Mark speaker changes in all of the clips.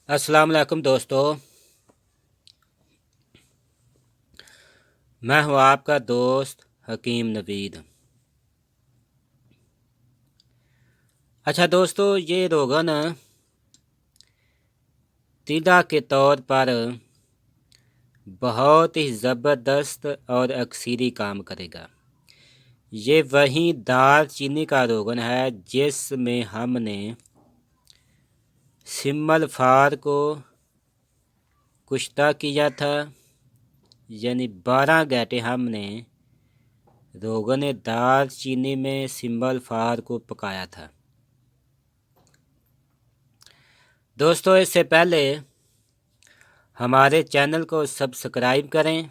Speaker 1: अस्सलाम वालेकुम दोस्तों, मैं हूं आपका दोस्त हकीम नवीद। अच्छा दोस्तों, ये रोगन तिला के तौर पर बहुत ही ज़बरदस्त और अक्सरी काम करेगा। ये वही दाल चीनी का रोगन है जिसमें हमने सिम्मल फार को कुश्ता किया था, यानी 12 घंटे हमने रोगन दाल चीनी में सिम्मल फार को पकाया था। दोस्तों, इससे पहले हमारे चैनल को सब्सक्राइब करें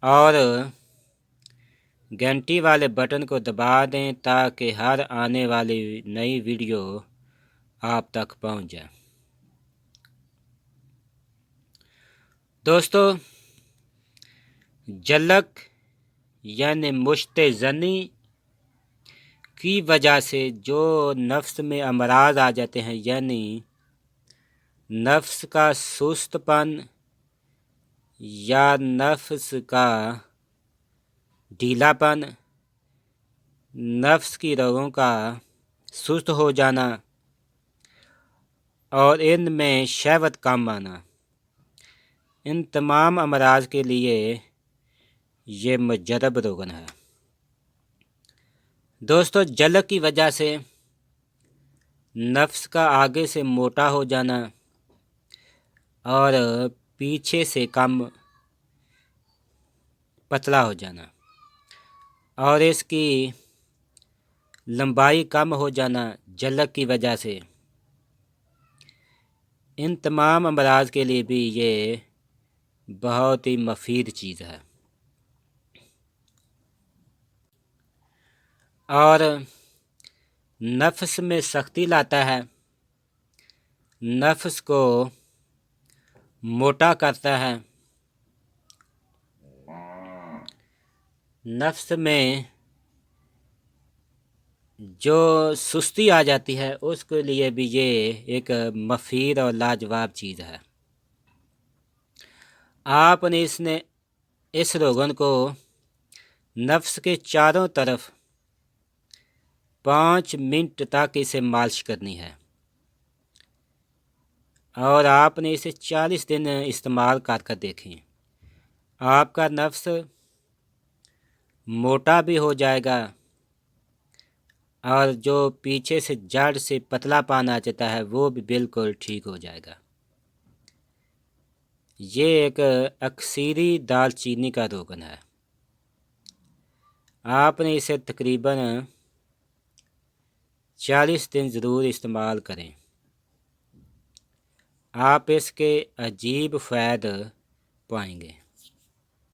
Speaker 1: और घंटी वाले बटन को दबा दें ताकि हर आने वाली नई वीडियो आप तक पहुंच जाए। दोस्तों, जलक यानी मुश्तज़नी की वजह से जो नफ्स में अमराज आ जाते हैं, यानी नफ्स का सुस्तपन या नफ्स का ढीलापन, नफ्स की रगों का सुस्त हो जाना और इनमें शहवत कम आना, इन तमाम अमराज के लिए ये मुजरब रोगन है। दोस्तों, जलक की वजह से नफ्स का आगे से मोटा हो जाना और पीछे से कम पतला हो जाना और इसकी लंबाई कम हो जाना जलक की वजह से, इन तमाम अमराज के लिए भी ये बहुत ही मुफीद चीज़ है। और नफ्स में सख्ती लाता है, नफ्स को मोटा करता है, नफ्स में जो सुस्ती आ जाती है उसके लिए भी ये एक मुफीद और लाजवाब चीज़ है। आपने इस रोगन को नफ्स के चारों तरफ 5 मिनट तक इसे मालिश करनी है और आपने इसे 40 दिन इस्तेमाल कर देखें। आपका नफ्स मोटा भी हो जाएगा और जो पीछे से जड़ से पतलापन आ जाता है वो भी बिल्कुल ठीक हो जाएगा। ये एक अक्सरी दालचीनी का रोगन है। आपने इसे तकरीबन 40 दिन ज़रूर इस्तेमाल करें। आप इसके अजीब फ़ायदे पाएंगे।